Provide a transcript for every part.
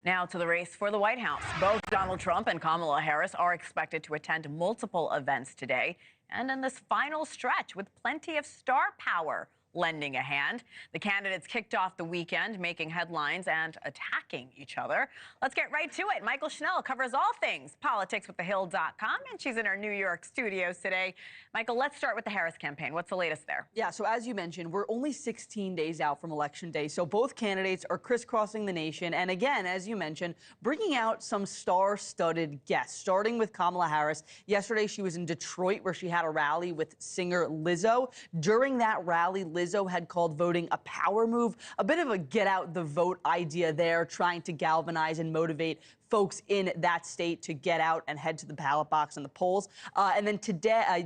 Now to the race for the White House. Both Donald Trump and Kamala Harris are expected to attend multiple events today. And in this final stretch, with plenty of star power lending a hand, the candidates kicked off the weekend making headlines and attacking each other. Let's get right to it. Mychael Schnell covers all things politics with thehill.com, and she's in our New York studios today. Mychael, let's start with the Harris campaign. What's the latest there? Yeah, so as you mentioned, we're only 16 days out from Election Day, so both candidates are crisscrossing the nation. And again, as you mentioned, bringing out some star-studded guests, starting with Kamala Harris. Yesterday, she was in Detroit, where she had a rally with singer Lizzo. During that rally, Lizzo had called voting a power move, a bit of a get out the vote idea there, trying to galvanize and motivate folks in that state to get out and head to the ballot box and the polls. And then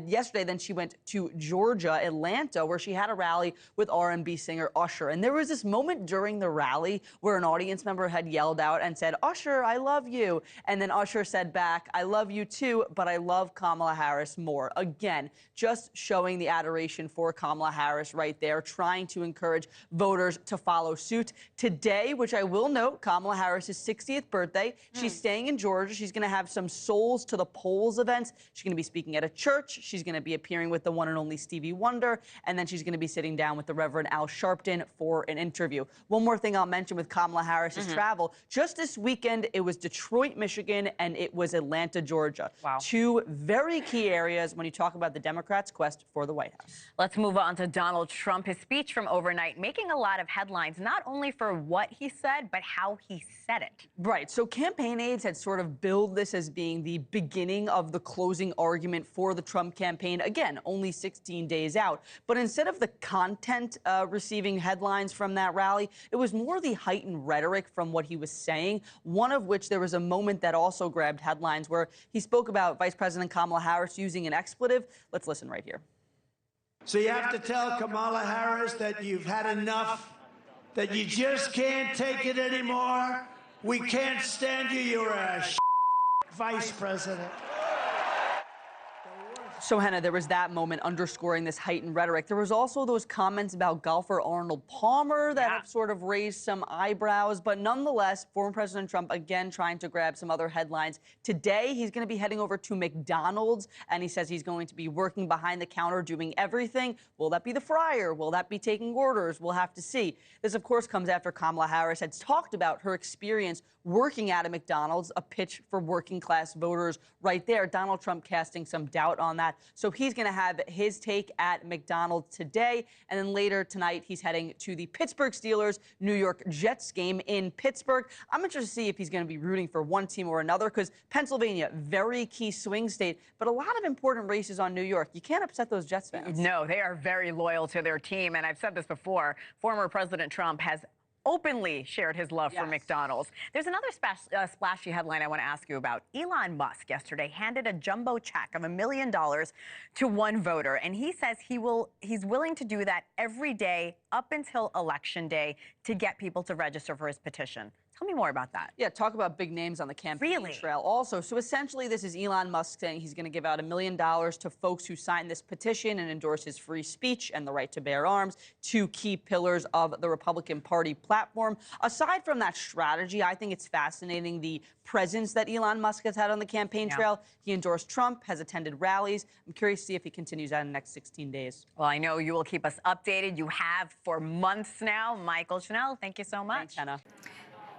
yesterday, then she went to Georgia, Atlanta, where she had a rally with R&B singer Usher. And there was this moment during the rally where an audience member had yelled out and said, "Usher, I love you." And then Usher said back, "I love you too, but I love Kamala Harris more." Again, just showing the adoration for Kamala Harris right there, trying to encourage voters to follow suit. Today, which I will note, Kamala Harris's 60th birthday. She's staying in Georgia. She's going to have some Souls to the Polls events. She's going to be speaking at a church. She's going to be appearing with the one and only Stevie Wonder. And then she's going to be sitting down with the Reverend Al Sharpton for an interview. One more thing I'll mention with Kamala Harris's travel. Just this weekend, it was Detroit, Michigan, and it was Atlanta, Georgia. Wow. Two very key areas when you talk about the Democrats' quest for the White House. Let's move on to Donald Trump. His speech from overnight making a lot of headlines, not only for what he said, but how he said it. Right. So campaign aides had sort of billed this as being the beginning of the closing argument for the Trump campaign. Again, only 16 days out. But instead of the content receiving headlines from that rally, it was more the heightened rhetoric from what he was saying, one of which there was a moment that also grabbed headlines where he spoke about Vice President Kamala Harris using an expletive. Let's listen right here. So you have to tell Kamala Harris that you've had enough, that you just can't take it anymore. We can't stand you. You're a vice president. So, Hena, there was that moment underscoring this heightened rhetoric. There was also those comments about golfer Arnold Palmer that have sort of raised some eyebrows. But nonetheless, former President Trump, again, trying to grab some other headlines. Today, he's going to be heading over to McDonald's, and he says he's going to be working behind the counter, doing everything. Will that be the fryer? Will that be taking orders? We'll have to see. This, of course, comes after Kamala Harris had talked about her experience working at a McDonald's, a pitch for working-class voters right there. Donald Trump casting some doubt on that. So he's going to have his take at McDonald's today. And then later tonight, he's heading to the Pittsburgh Steelers New York Jets game in Pittsburgh. I'm interested to see if he's going to be rooting for one team or another, because Pennsylvania, very key swing state, but a lot of important races on New York. You can't upset those Jets fans. No, they are very loyal to their team. And I've said this before, former President Trump has openly shared his love for McDonald's. There's another splashy headline I want to ask you about. Elon Musk yesterday handed a jumbo check of $1 million to one voter, and he says he's willing to do that every day up until Election Day to get people to register for his petition. Tell me more about that. Yeah, talk about big names on the campaign trail also. So essentially, this is Elon Musk saying he's going to give out $1 million to folks who sign this petition and endorse his free speech and the right to bear arms, two key pillars of the Republican Party platform. Aside from that strategy, I think it's fascinating the presence that Elon Musk has had on the campaign trail. He endorsed Trump, has attended rallies. I'm curious to see if he continues that in the next 16 days. Well, I know you will keep us updated. You have for months now. Mychael Schnell, thank you so much. Thanks, Hena.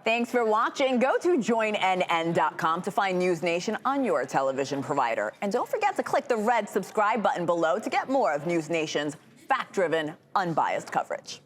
Thanks for watching. Go to joinnn.com to find NewsNation on your television provider. And don't forget to click the red subscribe button below to get more of NewsNation's fact-driven, unbiased coverage.